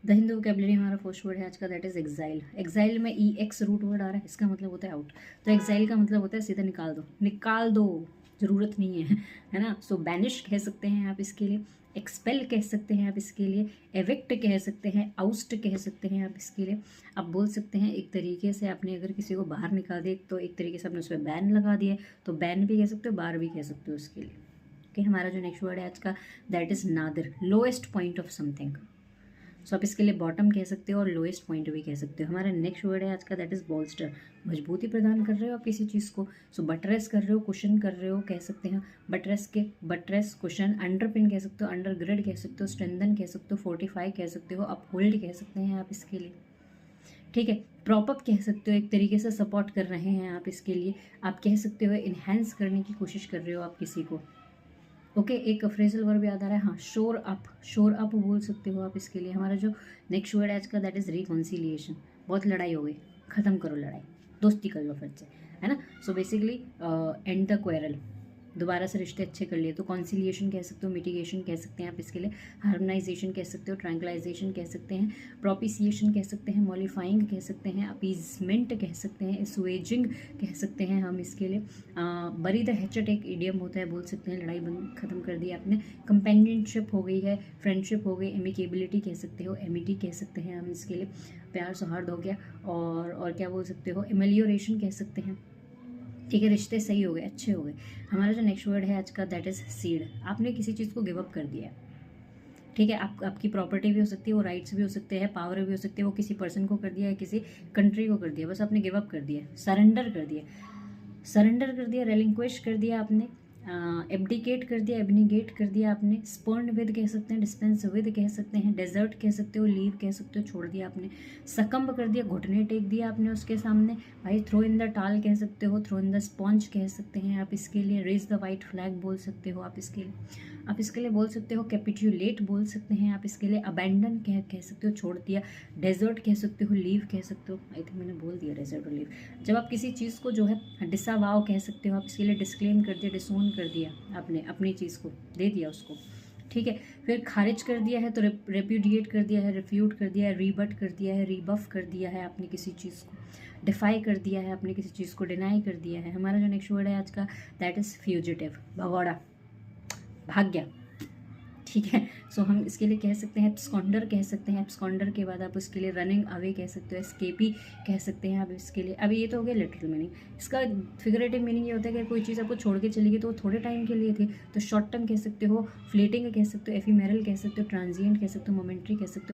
The Hindu vocabulary हमारा first word है आज का, दैट इज एक्साइल। एक्साइल में ई एक्स रूट वर्ड आ रहा है, इसका मतलब होता है आउट। तो एक्साइल का मतलब होता है सीधा निकाल दो, निकाल दो, ज़रूरत नहीं है ना। सो बैनिश कह सकते हैं आप इसके लिए, एक्सपेल कह सकते हैं आप इसके लिए, एविक्ट कह सकते हैं, आउस्ट कह सकते हैं आप इसके लिए। आप बोल सकते हैं एक तरीके से आपने अगर किसी को बाहर निकाल दिया तो एक तरीके से आपने उस पर बैन लगा दिया, तो बैन भी कह सकते हो, बाहर भी कह सकते हो उसके लिए। ओके, हमारा जो नेक्स्ट वर्ड है आज का, that is nadir, lowest point of something. So आप इसके लिए बॉटम कह सकते हो और लोएस्ट पॉइंट भी कह सकते हो। हमारा नेक्स्ट वर्ड है आज का, दैट इज बॉल्स्टर, मजबूती प्रदान कर रहे हो आप किसी चीज़ को। सो बटरेस कर रहे हो, कुशन कर रहे हो कह सकते हैं। बटरेस कुशन, अंडरपिन कह सकते हो, अंडरग्रिड कह सकते हो, स्ट्रेंथन कह सकते हो, फोर्टिफाई कह सकते हो, अपहोल्ड कह सकते हैं आप इसके लिए। ठीक है, प्रॉप अप कह सकते हो, एक तरीके से सपोर्ट कर रहे हैं आप इसके लिए। आप कह सकते हो इन्हेंस करने की कोशिश कर रहे हो आप किसी को। ओके, एक फ्रेजल वर्ब याद आ रहा है, हाँ, शोर अप, शोर अप बोल सकते हो आप इसके लिए। हमारा जो नेक्स्ट वर्ड है आज का, दैट इज रिकॉन्सिलिएशन। बहुत लड़ाई हो गई, ख़त्म करो लड़ाई, दोस्ती कर लो फिर से, है ना। So basically and the quarrel, दोबारा से रिश्ते अच्छे कर लिए। तो कॉन्सिलिएशन कह सकते हो, मिटिगेशन कह सकते हैं आप इसके लिए, हार्मोनाइजेशन कह सकते हो, ट्रैंक्लाइजेशन कह सकते हैं, प्रोपिसिएशन कह सकते हैं, मॉलिफाइंग कह सकते हैं, अपीजमेंट कह सकते हैं, एसुएजिंग कह सकते हैं हम इसके लिए। बरी द हैचेट एक इडियम होता है, बोल सकते हैं लड़ाई बंद खत्म कर दी आपने। कंपेनियनशिप हो गई है, फ्रेंडशिप हो गई, एमिकेबिलिटी कह सकते हो, एमिटी कह सकते हैं हम इसके लिए, प्यार सौहार्द हो गया। और क्या बोल सकते हो, एमेलियोरेशन कह सकते हैं। ठीक है, रिश्ते सही हो गए, अच्छे हो गए। हमारा जो नेक्स्ट वर्ड है आज का, दैट इज सीड। आपने किसी चीज़ को गिव अप कर दिया है। ठीक है, आपकी प्रॉपर्टी भी हो सकती है, वो राइट्स भी हो सकते हैं, पावर भी हो सकती है, वो किसी पर्सन को कर दिया है, किसी कंट्री को कर दिया, बस आपने गिव अप कर दिया, सरेंडर कर दिया, सरेंडर कर दिया, रेलिंक्विश कर दिया आपने, एब्डिकेट कर दिया, एबनिगेट कर दिया आपने, स्पर्न विद कह सकते हैं, डिस्पेंस विद कह सकते हैं, डेजर्ट कह सकते हो, लीव कह सकते हो, छोड़ दिया आपने, सकम्ब कर दिया, घुटने टेक दिया आपने उसके सामने। भाई थ्रो इन द टाल कह सकते हो, थ्रो इन द स्पॉन्ज कह सकते हैं आप इसके लिए, रेज द वाइट फ्लैग बोल सकते हो आप इसके लिए। आप इसके लिए बोल सकते हो कैपिट्यूलेट बोल सकते हैं आप इसके लिए, अबैंडन कह सकते हो, छोड़ दिया, डेजर्ट कह सकते हो, लीव कह सकते हो। आई थिंक मैंने बोल दिया डेजर्ट और लीव। जब आप किसी चीज़ को जो है डिसअवाव कह सकते हो आप इसके लिए, डिस्क्लेम कर दिया, डिसोन कर दिया आपने, अपनी चीज़ को दे दिया उसको। ठीक है, फिर खारिज कर दिया है तो रेप्यूडिएट कर दिया है, रिफ्यूट कर दिया है, रीबट कर दिया है, रीबफ कर दिया है आपने किसी चीज़ को, डिफाई कर दिया है आपने किसी चीज़ को, डिनाई कर दिया है। हमारा जो नेक्स्ट वर्ड है आज का, दैट इज़ फ्यूजिटिव, भगौड़ा, भाग गया। ठीक है, सो हम इसके लिए कह सकते हैं एब्सकॉन्डर कह सकते हैं, एब्सकॉन्डर के बाद आप उसके लिए रनिंग अवे कह सकते हो, एस्केपी कह सकते हैं आप इसके लिए। अभी ये तो हो गया लिटरल मीनिंग। इसका फिगरेटिव मीनिंग ये होता है कि कोई चीज़ आपको छोड़ के चली गई तो वो थोड़े टाइम के लिए थी, तो शॉर्ट टर्म कह सकते हो, फ्लेटिंग कह सकते हो, एफिमेरल कह सकते हो, ट्रांजिएंट कह सकते हो, मोमेंट्री कह सकते हो।